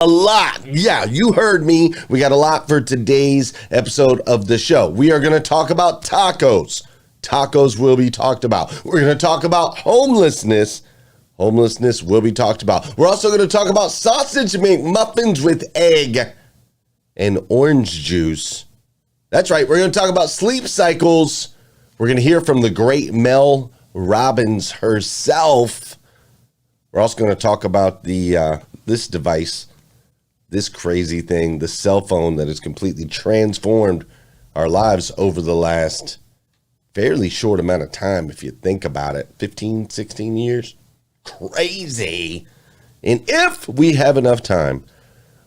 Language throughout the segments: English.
A lot. Yeah, you heard me. We got a lot for today's episode of the show. We are going to talk about tacos. Tacos will be talked about. We're going to talk about homelessness. Homelessness will be talked about. We're also going to talk about sausage McMuffins with egg and orange juice. That's right. We're going to talk about sleep cycles. We're going to hear from the great Mel Robbins herself. We're also going to talk about this device, this crazy thing, the cell phone that has completely transformed our lives over the last fairly short amount of time, if you think about it, 15, 16 years. Crazy. And if we have enough time,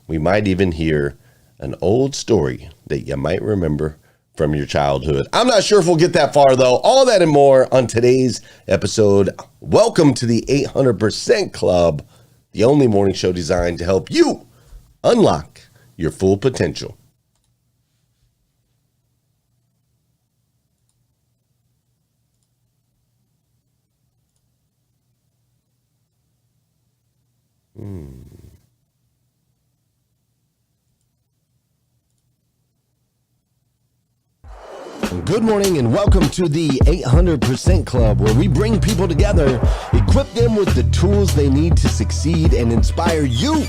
we might even hear an old story that you might remember from your childhood. I'm not sure if we'll get that far, though. All that and more on today's episode. Welcome to the 800% Club, the only morning show designed to help you unlock your full potential. Good morning and welcome to the 800% Club, where we bring people together, equip them with the tools they need to succeed, and inspire you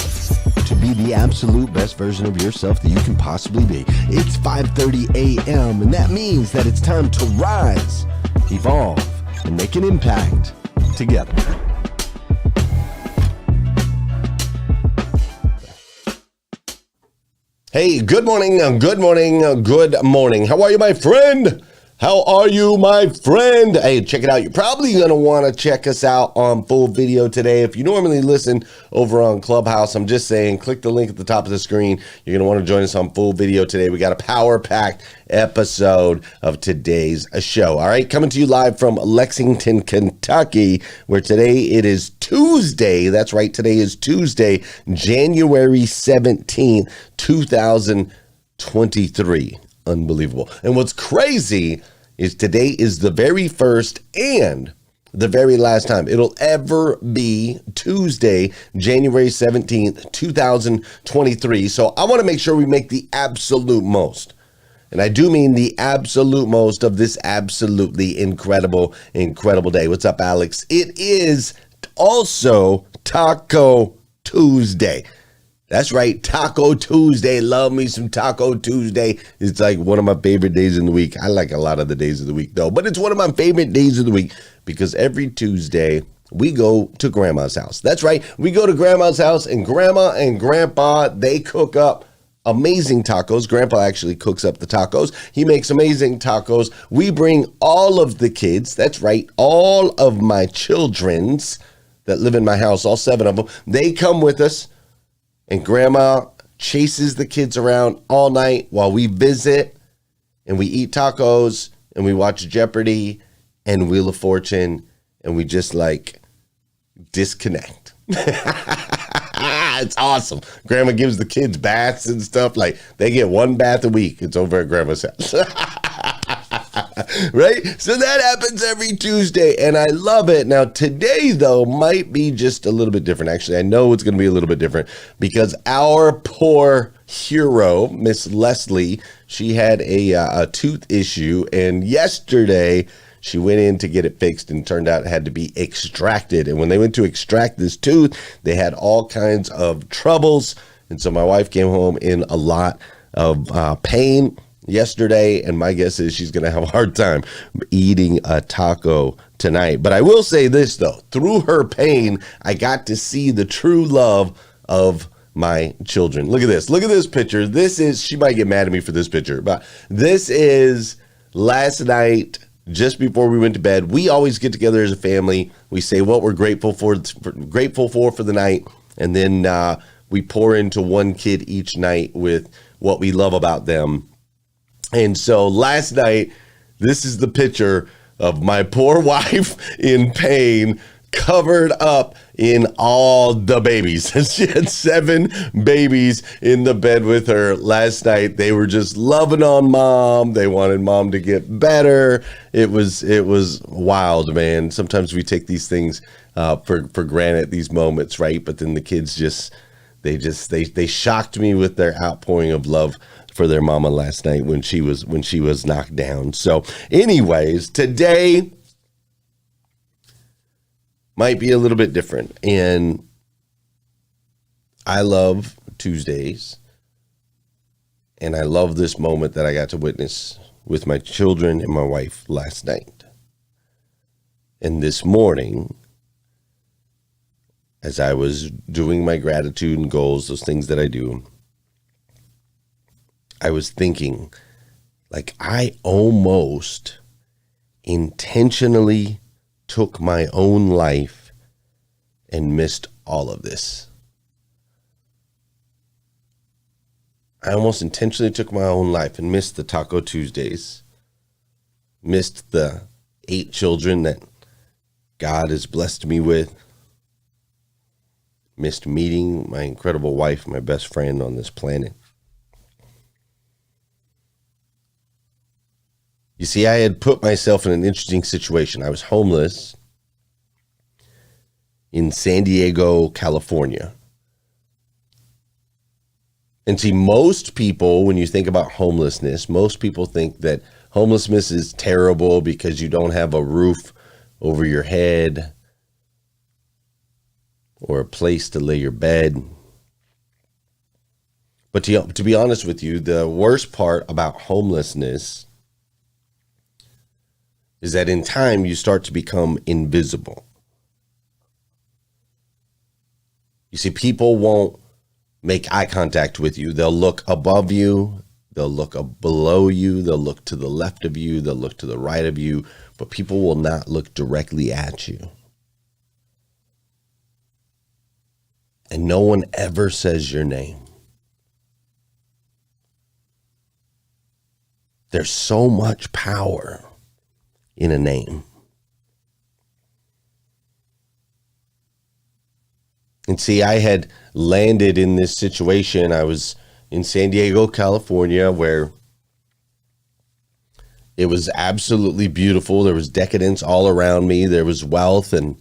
to be the absolute best version of yourself that you can possibly be. It's 5:30 a.m. and that means that it's time to rise, evolve, and make an impact together. Hey, good morning, good morning, good morning. How are you, my friend? How are you, my friend? Hey, check it out. You're probably going to want to check us out on full video today. If you normally listen over on Clubhouse, I'm just saying, click the link at the top of the screen. You're going to want to join us on full video today. We got a power-packed episode of today's show. All right, coming to you live from Lexington, Kentucky, where today it is Tuesday. That's right, today is Tuesday, January 17th, 2023. Unbelievable. And what's crazy is today is the very first and the very last time it'll ever be Tuesday, January 17th, 2023. So I want to make sure we make the absolute most. And I do mean the absolute most of this absolutely incredible, incredible day. What's up, Alex? It is also Taco Tuesday. That's right, Taco Tuesday. Love me some Taco Tuesday. It's like one of my favorite days in the week. I like a lot of the days of the week, though. But it's one of my favorite days of the week because every Tuesday we go to Grandma's house. That's right, we go to Grandma's house, and Grandma and Grandpa, they cook up amazing tacos. Grandpa actually cooks up the tacos. He makes amazing tacos. We bring all of the kids. That's right, all of my children's that live in my house, all 7 of them. They come with us. And Grandma chases the kids around all night while we visit and we eat tacos and we watch Jeopardy and Wheel of Fortune and we just like disconnect. It's awesome. Grandma gives the kids baths and stuff. Like they get 1 bath a week. It's over at Grandma's house. Right? So that happens every Tuesday, and I love it. Now, today, though, might be just a little bit different. Actually, I know it's going to be a little bit different because our poor hero, Miss Leslie, she had a tooth issue, and yesterday she went in to get it fixed and turned out it had to be extracted. And when they went to extract this tooth, they had all kinds of troubles. And so my wife came home in a lot of pain yesterday, and my guess is she's going to have a hard time eating a taco tonight. But I will say this, though. Through her pain, I got to see the true love of my children. Look at this. Look at this picture. This is, she might get mad at me for this picture, but this is last night, just before we went to bed. We always get together as a family. We say what we're grateful for the night, and then we pour into one kid each night with what we love about them. And so last night, this is the picture of my poor wife in pain, covered up in all the babies. She had 7 babies in the bed with her last night. They were just loving on mom. They wanted mom to get better. It was wild, man. Sometimes we take these things for granted, these moments, right? But then the kids just, They shocked me with their outpouring of love for their mama last night when she was knocked down. So anyways, today might be a little bit different, and I love Tuesdays, and I love this moment that I got to witness with my children and my wife last night. And this morning, as I was doing my gratitude and goals, those things that I do, I was thinking, like, I almost intentionally took my own life and missed all of this. I almost intentionally took my own life and missed the Taco Tuesdays, missed the 8 children that God has blessed me with, missed meeting my incredible wife, my best friend on this planet. You see, I had put myself in an interesting situation. I was homeless in San Diego, California. And see, most people, when you think about homelessness, most people think that homelessness is terrible because you don't have a roof over your head or a place to lay your bed. But to be honest with you, the worst part about homelessness is that in time you start to become invisible. You see, people won't make eye contact with you. They'll look above you, they'll look below you, they'll look to the left of you, they'll look to the right of you, but people will not look directly at you. And no one ever says your name. There's so much power in a name. And see, I had landed in this situation. I was in San Diego, California, where it was absolutely beautiful. There was decadence all around me. There was wealth. And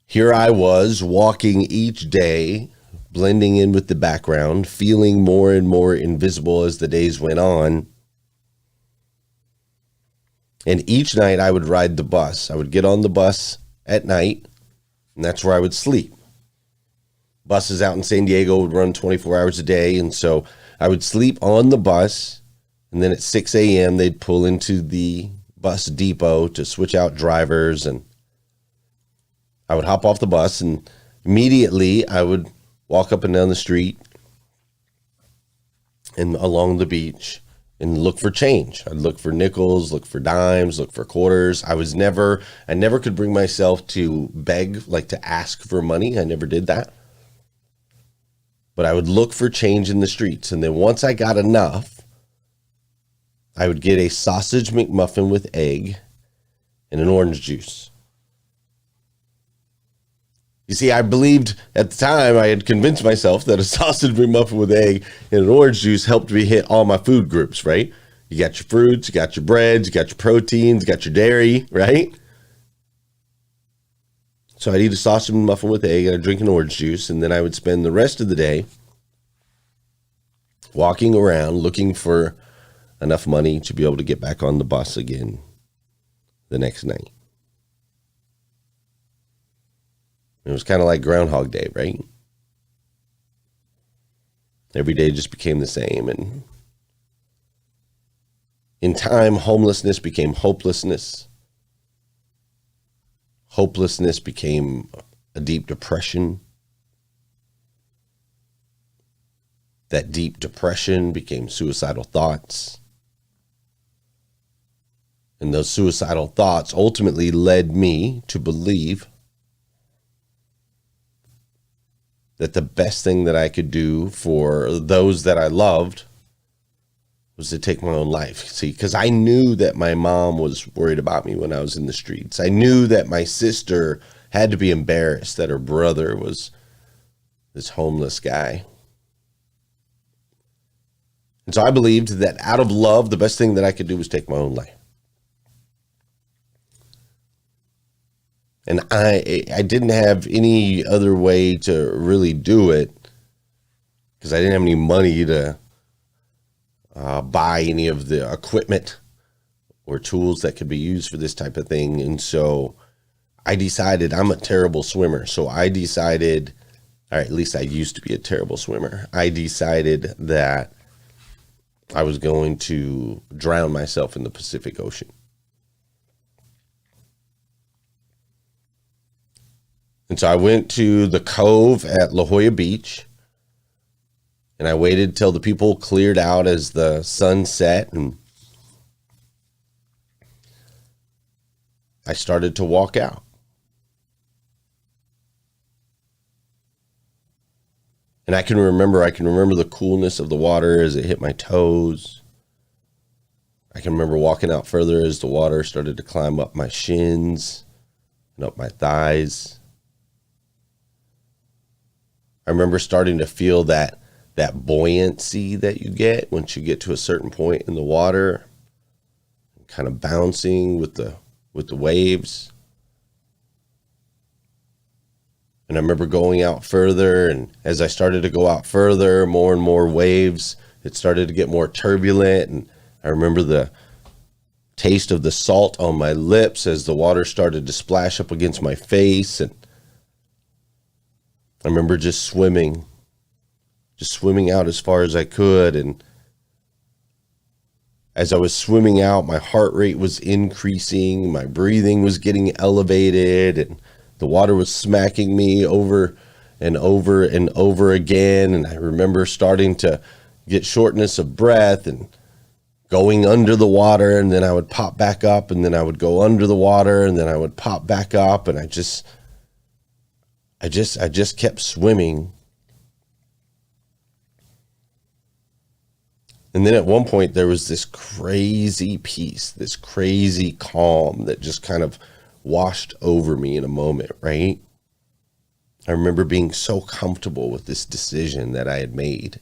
here I was walking each day, blending in with the background, feeling more and more invisible as the days went on. And each night I would ride the bus. I would get on the bus at night, and that's where I would sleep. Buses out in San Diego would run 24 hours a day, and so I would sleep on the bus, and then at 6 a.m. they'd pull into the bus depot to switch out drivers, and I would hop off the bus, and immediately I would walk up and down the street and along the beach and look for change. I'd look for nickels, look for dimes, look for quarters. I never could bring myself to beg, like to ask for money. I never did that. But I would look for change in the streets. And then once I got enough, I would get a sausage McMuffin with egg and an orange juice. You see, I believed at the time, I had convinced myself that a sausage McMuffin with egg and an orange juice helped me hit all my food groups, right? You got your fruits, you got your breads, you got your proteins, you got your dairy, right? So I'd eat a sausage McMuffin with egg and I'd drink an orange juice, and then I would spend the rest of the day walking around looking for enough money to be able to get back on the bus again the next night. It was kind of like Groundhog Day, right? Every day just became the same. And in time, homelessness became hopelessness. Hopelessness became a deep depression. That deep depression became suicidal thoughts. And those suicidal thoughts ultimately led me to believe that the best thing that I could do for those that I loved was to take my own life. See, because I knew that my mom was worried about me when I was in the streets. I knew that my sister had to be embarrassed that her brother was this homeless guy. And so I believed that out of love, the best thing that I could do was take my own life. And I didn't have any other way to really do it because I didn't have any money to buy any of the equipment or tools that could be used for this type of thing. And so I decided, I'm a terrible swimmer. So I decided, or at least I used to be a terrible swimmer. I decided that I was going to drown myself in the Pacific Ocean. And so I went to the cove at La Jolla Beach, and I waited till the people cleared out as the sun set, and I started to walk out. And I can remember the coolness of the water as it hit my toes. I can remember walking out further as the water started to climb up my shins and up my thighs. I remember starting to feel that buoyancy that you get once you get to a certain point in the water, kind of bouncing with the waves. And I remember going out further, and as I started to go out further, more and more waves, it started to get more turbulent. And I remember the taste of the salt on my lips as the water started to splash up against my face. And I remember just swimming out as far as I could. And as I was swimming out, my heart rate was increasing, my breathing was getting elevated, and the water was smacking me over and over and over again. And I remember starting to get shortness of breath and going under the water, and then I would pop back up, and then I would go under the water, and then I would pop back up, and I just kept swimming. And then at one point there was this crazy peace, this crazy calm that just kind of washed over me in a moment, right? I remember being so comfortable with this decision that I had made.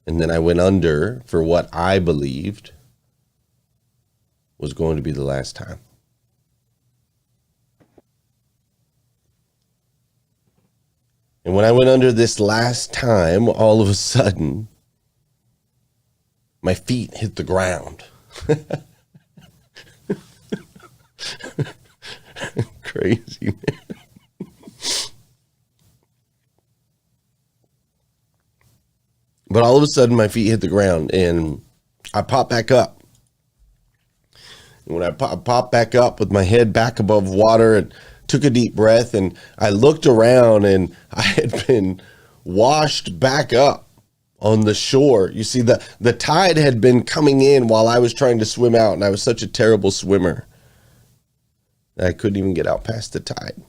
And then I went under for what I believed was going to be the last time. And when I went under this last time, all of a sudden, my feet hit the ground. Crazy, man. But all of a sudden, my feet hit the ground, and I popped back up. And when I popped back up with my head back above water and took a deep breath, and I looked around, and I had been washed back up on the shore. You see, the tide had been coming in while I was trying to swim out, and I was such a terrible swimmer that I couldn't even get out past the tide.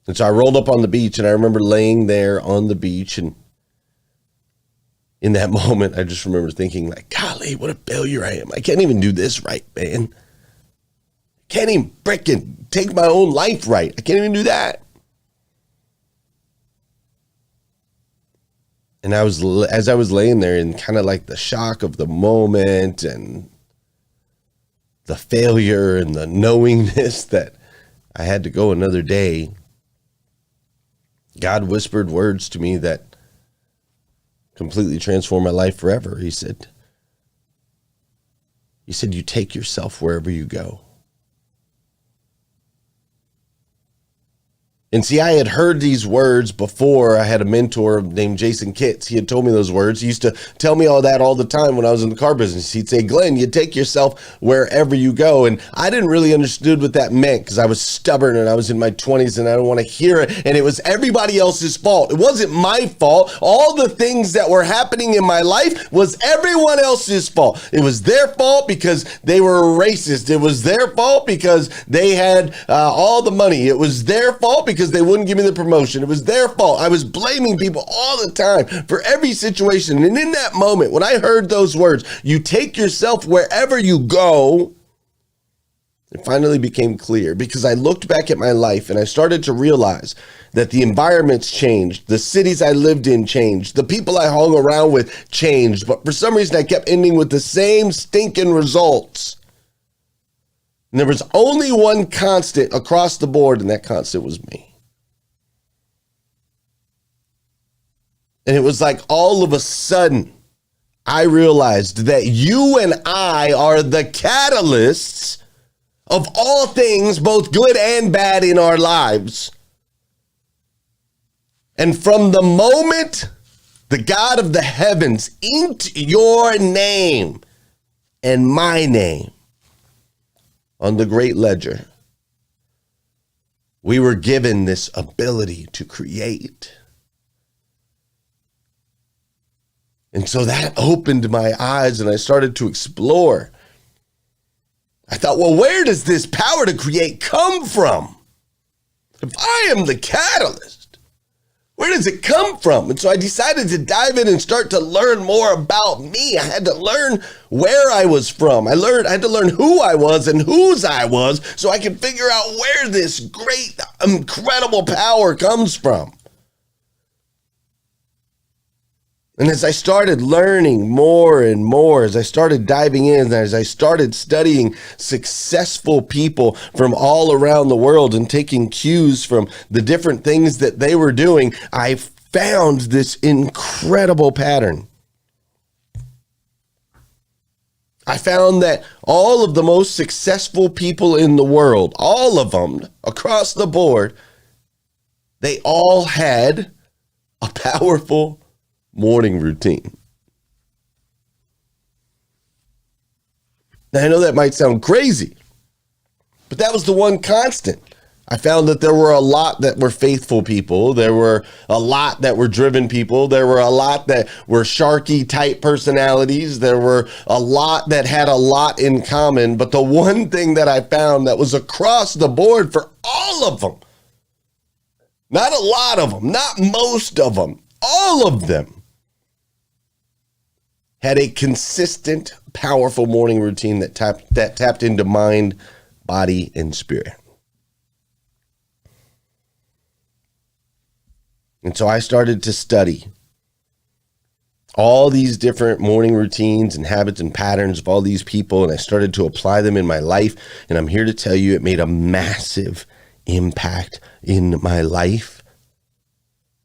And so I rolled up on the beach, and I remember laying there on the beach, and in that moment, I just remember thinking, like, golly, what a failure I am. I can't even do this right, man. Can't even frickin' take my own life right. I can't even do that. And as I was laying there in kind of like the shock of the moment and the failure and the knowingness that I had to go another day, God whispered words to me that completely transformed my life forever. He said, you take yourself wherever you go. And see, I had heard these words before. I had a mentor named Jason Kitts. He had told me those words. He used to tell me all that all the time when I was in the car business. He'd say, Glenn, you take yourself wherever you go. And I didn't really understand what that meant because I was stubborn and I was in my 20s and I didn't want to hear it. And it was everybody else's fault. It wasn't my fault. All the things that were happening in my life was everyone else's fault. It was their fault because they were racist. It was their fault because they had all the money. It was their fault because they wouldn't give me the promotion. It was their fault. I was blaming people all the time for every situation. And in that moment, when I heard those words, you take yourself wherever you go, It finally became clear because I looked back at my life and I started to realize that the environments changed, the cities I lived in changed, the people I hung around with changed, but for some reason I kept ending with the same stinking results. And there was only one constant across the board, and that constant was me. And it was like all of a sudden, I realized that you and I are the catalysts of all things, both good and bad in our lives. And from the moment the God of the heavens inked your name and my name on the great ledger, we were given this ability to create. And so that opened my eyes and I started to explore. I thought, well, where does this power to create come from? If I am the catalyst, where does it come from? And so I decided to dive in and start to learn more about me. I had to learn where I was from. I had to learn who I was and whose I was so I could figure out where this great, incredible power comes from. And as I started learning more and more, as I started diving in, as I started studying successful people from all around the world and taking cues from the different things that they were doing, I found this incredible pattern. I found that all of the most successful people in the world, all of them across the board, they all had a powerful morning routine. Now, I know that might sound crazy, but that was the one constant. I found that there were a lot that were faithful people. There were a lot that were driven people. There were a lot that were Sharky type personalities. There were a lot that had a lot in common. But the one thing that I found that was across the board for all of them, not a lot of them, not most of them, all of them, had a consistent, powerful morning routine that tapped into mind, body, and spirit. And so I started to study all these different morning routines and habits and patterns of all these people, and I started to apply them in my life. And I'm here to tell you it made a massive impact in my life,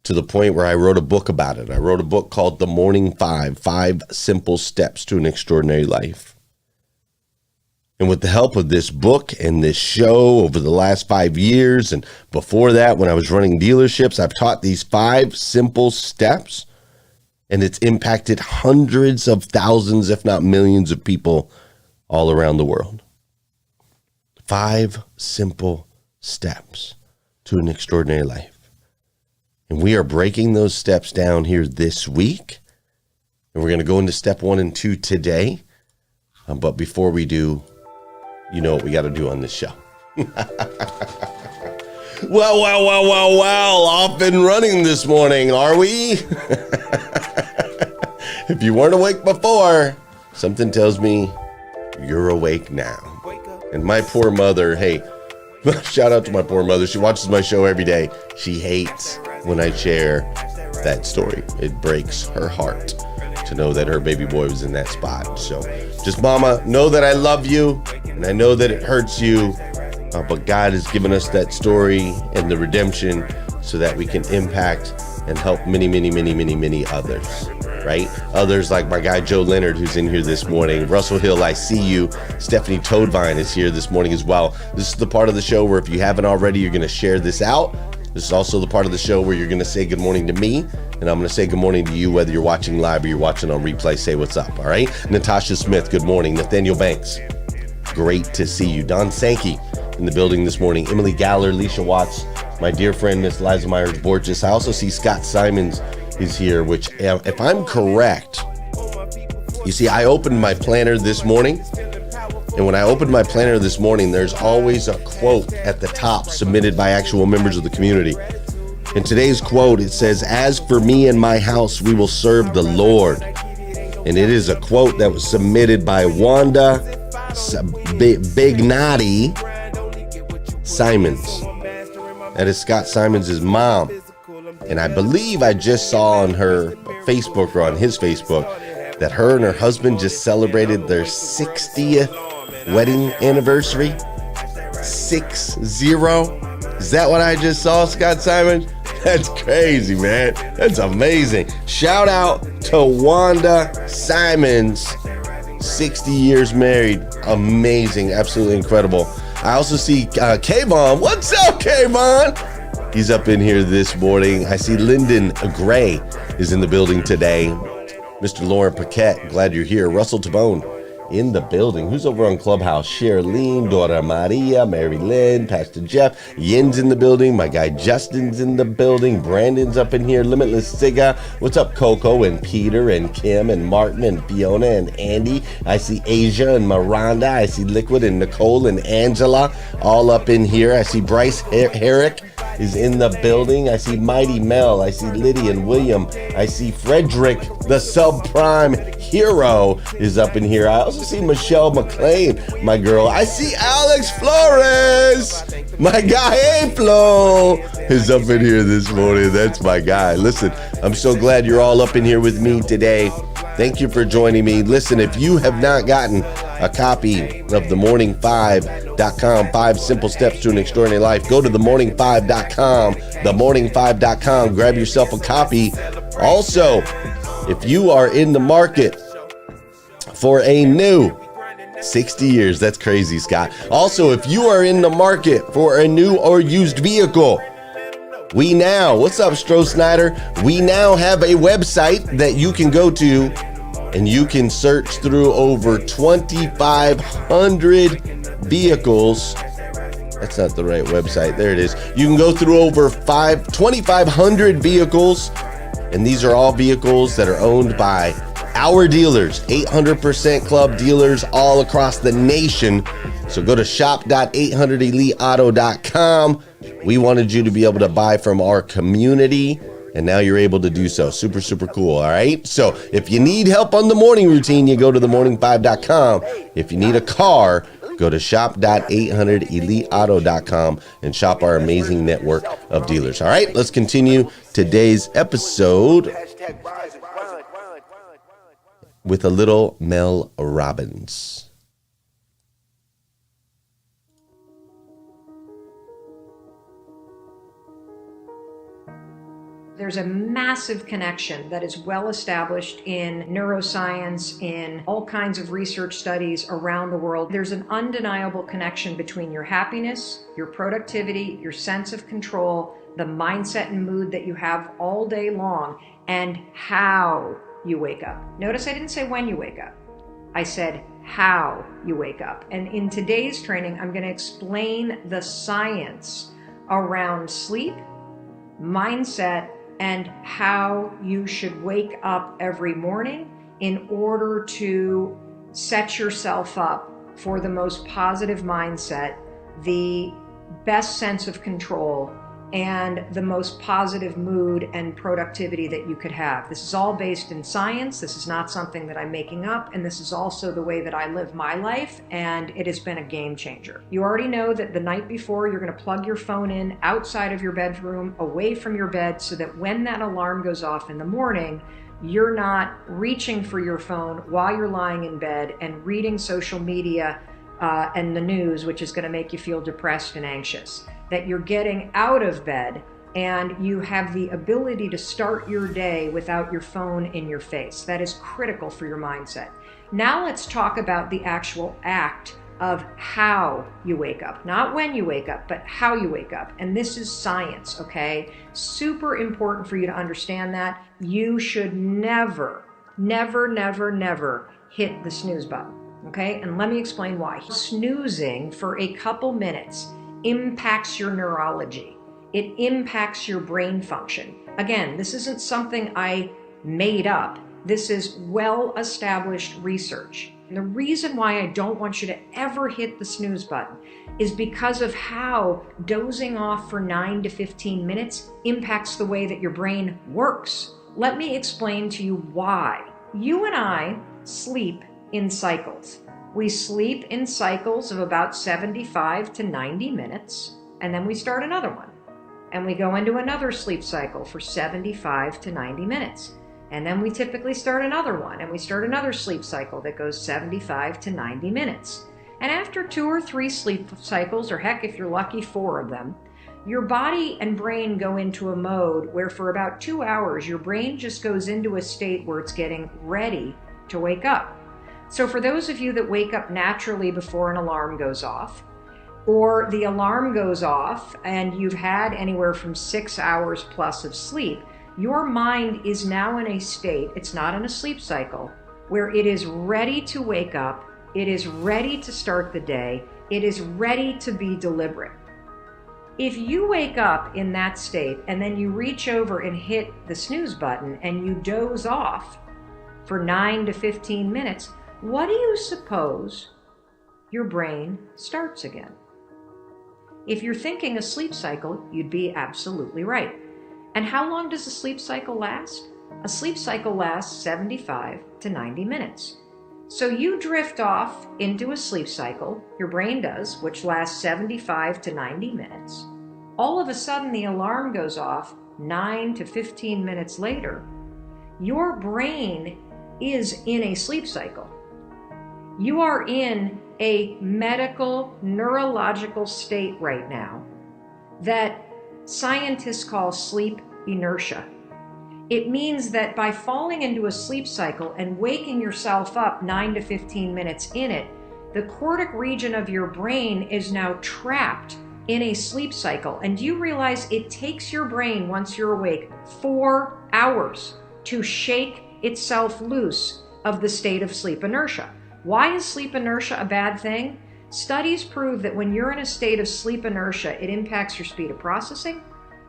to the point where I wrote a book about it. I wrote a book called The Morning Five, 5 Simple Steps to an Extraordinary Life. And with the help of this book and this show over the last 5 years, and before that, when I was running dealerships, I've taught these 5 simple steps, and it's impacted hundreds of thousands, if not millions of people all around the world. 5 simple steps to an extraordinary life. And we are breaking those steps down here this week. And we're going to go into step 1 and 2 today. But before we do, you know what we got to do on this show. Well, off and running this morning, are we? If you weren't awake before, something tells me you're awake now. And my poor mother, hey, shout out to my poor mother. She watches my show every day. She hates when I share that story. It breaks her heart to know that her baby boy was in that spot. So just, mama, know that I love you, and I know that it hurts you, but God has given us that story and the redemption so that we can impact and help many, many, many, many, many others, right? Others like my guy Joe Leonard, who's in here this morning. Russell Hill, I see you. Stephanie Toadvine is here this morning as well. This is the part of the show where if you haven't already, you're going to share this out. This is also the part of the show where you're going to say good morning to me, and I'm going to say good morning to you, whether you're watching live or you're watching on replay. Say what's up, all right? Natasha Smith, good morning. Nathaniel Banks, great to see you. Don Sankey in the building this morning. Emily Galler, Leisha Watts, my dear friend, Miss Liza Myers-Borges. I also see Scott Simons is here, which, if I'm correct, you see, I opened my planner this morning. And when I opened my planner this morning, there's always a quote at the top submitted by actual members of the community. In today's quote, it says, "As for me and my house, we will serve the Lord." And it is a quote that was submitted by Wanda Bignati Simons. That is Scott Simons' mom. And I believe I just saw on her Facebook or on his Facebook that her and her husband just celebrated their 60th wedding anniversary. 60. Is that what I just saw, Scott Simons? That's crazy, man. That's amazing. Shout out to Wanda Simons. 60 years married. Amazing. Absolutely incredible. I also see Kayvon. What's up, Kayvon? He's up in here this morning. I see Lyndon Gray is in the building today. Mr. Lauren Paquette, glad you're here. Russell Tabone in the building. Who's over on Clubhouse? Charlene, Dora Maria, Mary Lynn, Pastor Jeff, Yin's in the building. My guy Justin's in the building. Brandon's up in here. Limitless Siga. What's up, Coco and Peter and Kim and Martin and Fiona and Andy? I see Asia and Miranda. I see Liquid and Nicole and Angela all up in here. I see Bryce Herrick is in the building. I see Mighty Mel. I see Liddy and William. I see Frederick, the subprime hero, is up in here. I also see Michelle McLean, my girl. I see Alex Flores, my guy. Hey, Flo, is up in here this morning. That's my guy. Listen, I'm so glad you're all up in here with me today. Thank you for joining me. Listen, if you have not gotten a copy of themorning5.com, 5 Simple Steps to an Extraordinary Life, go to themorning5.com, themorning5.com, grab yourself a copy. Also, if you are in the market for a new 60 years, that's crazy, Scott. Also, if you are in the market for a new or used vehicle, what's up, Stro Snyder? We now have a website that you can go to and you can search through over 2,500 vehicles. That's not the right website. There it is. You can go through over 2,500 vehicles, and these are all vehicles that are owned by our dealers, 800% club dealers all across the nation. So go to shop.800eliteauto.com. We wanted you to be able to buy from our community, and now you're able to do so. Super, super cool. All right. So if you need help on the morning routine, you go to themorning5.com. If you need a car, go to shop.800eliteauto.com and shop our amazing network of dealers. All right. Let's continue today's episode with a little Mel Robbins. There's a massive connection that is well established in neuroscience, in all kinds of research studies around the world. There's an undeniable connection between your happiness, your productivity, your sense of control, the mindset and mood that you have all day long, and how you wake up. Notice I didn't say when you wake up. I said how you wake up. And in today's training, I'm going to explain the science around sleep, mindset, and how you should wake up every morning in order to set yourself up for the most positive mindset, the best sense of control, and the most positive mood and productivity that you could have. This is all based in science. This is not something that I'm making up, and this is also the way that I live my life, and it has been a game changer. You already know that the night before, you're going to plug your phone in outside of your bedroom, away from your bed, so that when that alarm goes off in the morning, you're not reaching for your phone while you're lying in bed and reading social media and the news, which is going to make you feel depressed and anxious. That you're getting out of bed and you have the ability to start your day without your phone in your face. That is critical for your mindset. Now let's talk about the actual act of how you wake up. Not when you wake up, but how you wake up. And this is science, okay? Super important for you to understand that. You should never, never, never, never hit the snooze button, okay? And let me explain why. Snoozing for a couple minutes impacts your neurology. It impacts your brain function. Again, this isn't something I made up. This is well-established research. And the reason why I don't want you to ever hit the snooze button is because of how dozing off for 9 to 15 minutes impacts the way that your brain works. Let me explain to you why. You and I sleep in cycles. We sleep in cycles of about 75 to 90 minutes, and then we start another one. And we go into another sleep cycle for 75 to 90 minutes. And then we typically start another one, and we start another sleep cycle that goes 75 to 90 minutes. And after 2 or 3 sleep cycles, or heck, if you're lucky, 4 of them, your body and brain go into a mode where for about 2 hours, your brain just goes into a state where it's getting ready to wake up. So for those of you that wake up naturally before an alarm goes off, or the alarm goes off and you've had anywhere from 6 hours plus of sleep, your mind is now in a state, it's not in a sleep cycle, where it is ready to wake up, it is ready to start the day, it is ready to be deliberate. If you wake up in that state and then you reach over and hit the snooze button and you doze off for 9 to 15 minutes, what do you suppose your brain starts again? If you're thinking a sleep cycle, you'd be absolutely right. And how long does a sleep cycle last? A sleep cycle lasts 75 to 90 minutes. So you drift off into a sleep cycle, your brain does, which lasts 75 to 90 minutes. All of a sudden the alarm goes off 9 to 15 minutes later. Your brain is in a sleep cycle. You are in a medical, neurological state right now that scientists call sleep inertia. It means that by falling into a sleep cycle and waking yourself up 9 to 15 minutes in it, the cortic region of your brain is now trapped in a sleep cycle. And do you realize it takes your brain, once you're awake, 4 hours to shake itself loose of the state of sleep inertia? Why is sleep inertia a bad thing? Studies prove that when you're in a state of sleep inertia, it impacts your speed of processing,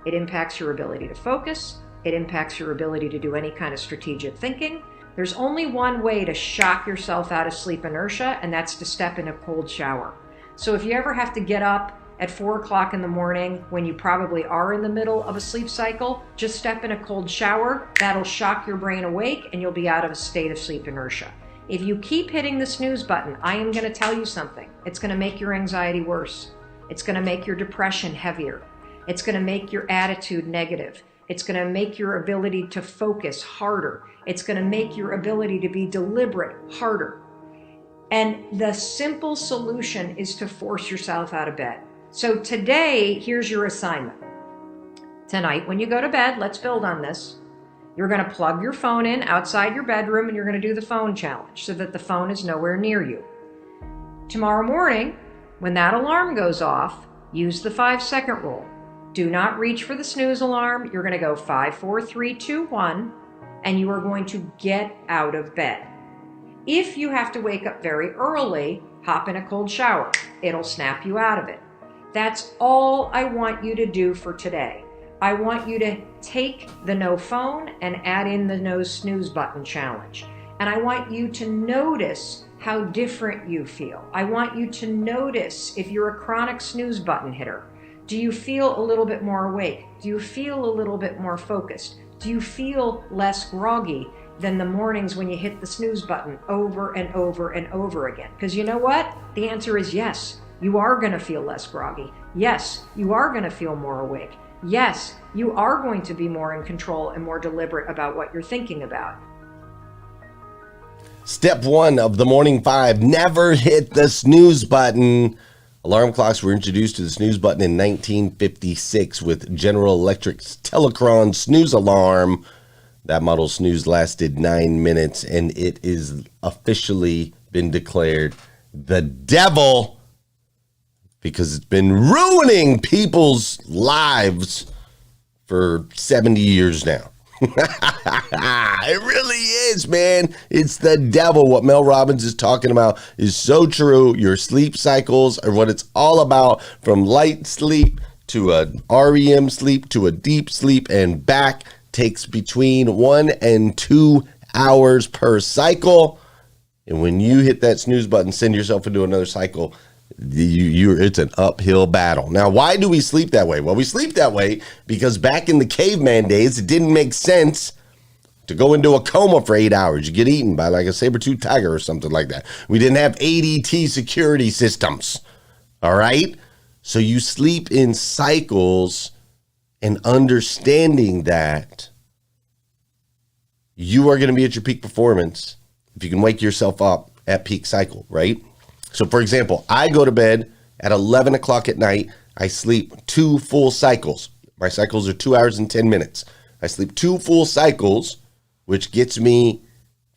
it impacts your ability to focus, it impacts your ability to do any kind of strategic thinking. There's only one way to shock yourself out of sleep inertia, and that's to step in a cold shower. So if you ever have to get up at 4 o'clock in the morning when you probably are in the middle of a sleep cycle, just step in a cold shower. That'll shock your brain awake and you'll be out of a state of sleep inertia. If you keep hitting the snooze button, I am going to tell you something. It's going to make your anxiety worse. It's going to make your depression heavier. It's going to make your attitude negative. It's going to make your ability to focus harder. It's going to make your ability to be deliberate harder. And the simple solution is to force yourself out of bed. So today, here's your assignment. Tonight, when you go to bed, let's build on this. You're going to plug your phone in outside your bedroom and you're going to do the phone challenge so that the phone is nowhere near you. Tomorrow morning, when that alarm goes off, use the 5-second rule. Do not reach for the snooze alarm. You're going to go 5, 4, 3, 2, 1, and you are going to get out of bed. If you have to wake up very early, hop in a cold shower. It'll snap you out of it. That's all I want you to do for today. I want you to take the no phone and add in the no snooze button challenge. And I want you to notice how different you feel. I want you to notice if you're a chronic snooze button hitter. Do you feel a little bit more awake? Do you feel a little bit more focused? Do you feel less groggy than the mornings when you hit the snooze button over and over and over again? Because you know what? The answer is yes. You are going to feel less groggy. Yes, you are going to feel more awake. Yes, you are going to be more in control and more deliberate about what you're thinking about. Step 1 of the morning 5, never hit the snooze button. Alarm clocks were introduced to the snooze button in 1956 with General Electric's Telecron snooze alarm. That model snooze lasted 9 minutes, and it is officially been declared the devil because it's been ruining people's lives for 70 years now. It really is, man. It's the devil. What Mel Robbins is talking about is so true. Your sleep cycles are what it's all about, from light sleep to a REM sleep to a deep sleep and back. Takes between 1 and 2 hours per cycle. And when you hit that snooze button, send yourself into another cycle, it's an uphill battle. Now, why do we sleep that way? Well, we sleep that way because back in the caveman days, it didn't make sense to go into a coma for 8 hours. You get eaten by like a saber-toothed tiger or something like that. We didn't have ADT security systems. All right? So you sleep in cycles, and understanding that you are going to be at your peak performance if you can wake yourself up at peak cycle, right? So for example, I go to bed at 11 o'clock at night. I sleep 2 full cycles. My cycles are 2 hours and 10 minutes. I sleep 2 full cycles, which gets me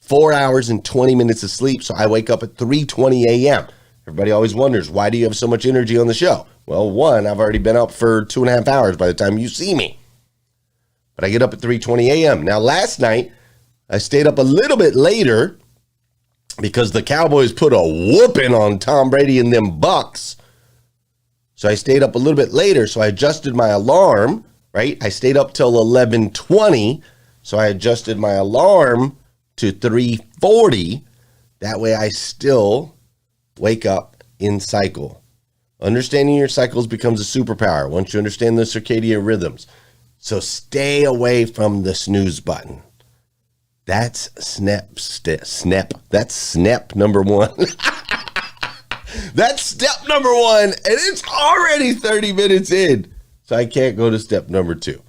4 hours and 20 minutes of sleep. So I wake up at 3:20 a.m. Everybody always wonders, why do you have so much energy on the show? Well, one, I've already been up for 2.5 hours by the time you see me. But I get up at 3:20 a.m. Now, last night, I stayed up a little bit later because the Cowboys put a whooping on Tom Brady and them Bucks. So I stayed up a little bit later. So I adjusted my alarm, right? I stayed up till 11:20. So I adjusted my alarm to 3:40. That way I still wake up in cycle. Understanding your cycles becomes a superpower once you understand the circadian rhythms. So stay away from the snooze button. That's That's snap number one. That's step number one, and it's already 30 minutes in. So I can't go to step number 2.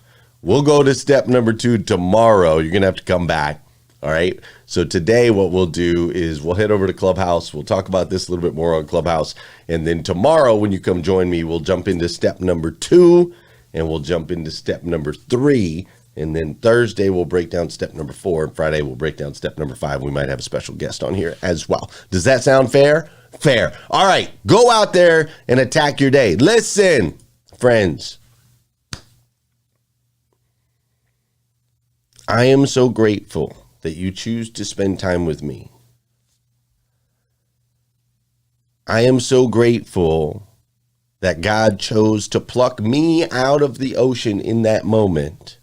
We'll go to step number 2 tomorrow. You're going to have to come back. All right. So today what we'll do is we'll head over to Clubhouse. We'll talk about this a little bit more on Clubhouse. And then tomorrow when you come join me, we'll jump into step number 2 and we'll jump into step number 3. And then Thursday we'll break down step number 4. And Friday we'll break down step number 5. We might have a special guest on here as well. Does that sound fair? Fair. All right. Go out there and attack your day. Listen, friends. I am so grateful that you choose to spend time with me. I am so grateful that God chose to pluck me out of the ocean in that moment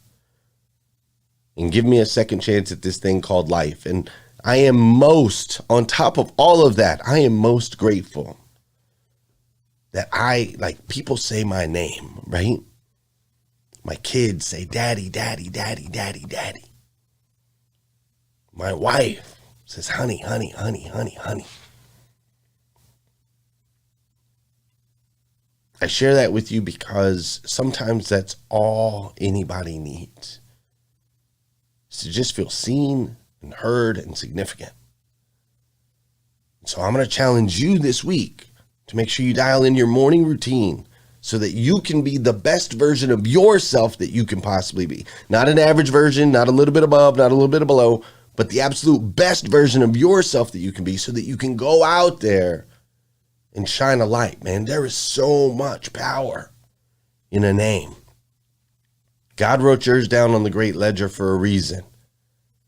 and give me a second chance at this thing called life. And I am most, on top of all of that, I am most grateful that people say my name, right? My kids say, daddy, daddy, daddy, daddy, daddy. My wife says, honey, honey, honey, honey, honey. I share that with you because sometimes that's all anybody needs, is to just feel seen and heard and significant. So I'm going to challenge you this week to make sure you dial in your morning routine so that you can be the best version of yourself that you can possibly be. Not an average version, not a little bit above, not a little bit below, but the absolute best version of yourself that you can be so that you can go out there and shine a light, man. There is so much power in a name. God wrote yours down on the great ledger for a reason.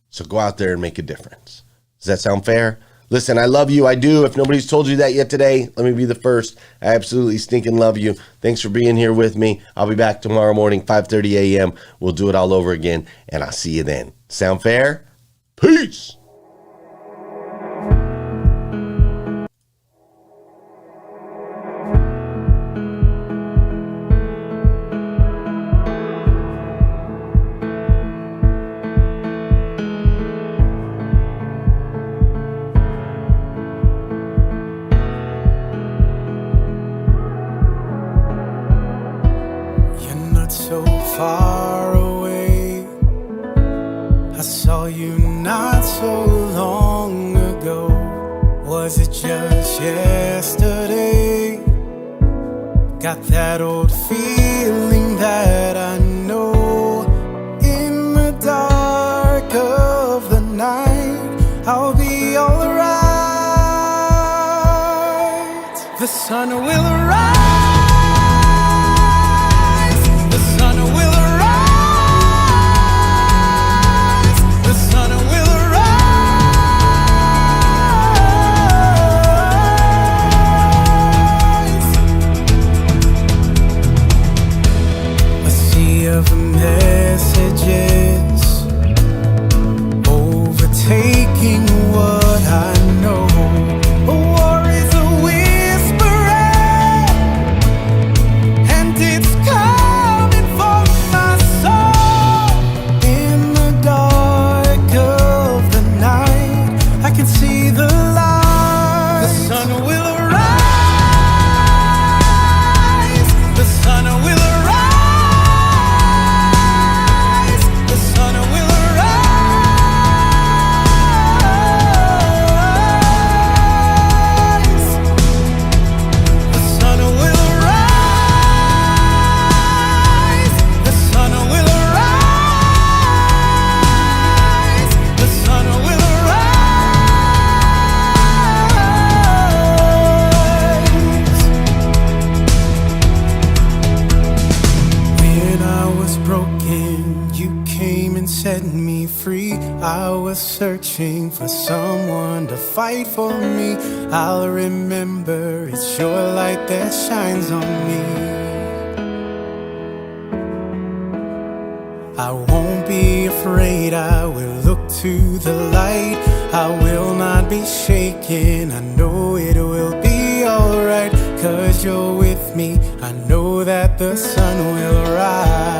So go out there and make a difference. Does that sound fair? Listen, I love you. I do. If nobody's told you that yet today, let me be the first. I absolutely stinking love you. Thanks for being here with me. I'll be back tomorrow morning, 5:30 a.m. We'll do it all over again, and I'll see you then. Sound fair? Peace. So far away, I saw you not so long ago. Was it just yesterday? Got that old feeling that I know. In the dark of the night, I'll be alright. The sun will arise. Of messages overtaking what I know. A war is a whisper, and it's coming for my soul. In the dark was broken, you came and set me free. I was searching for someone to fight for me. I'll remember it's your light that shines on me. I won't be afraid, I will look to the light. I will not be shaken, I know it will be alright. 'Cause you're with me, I know that the sun will rise.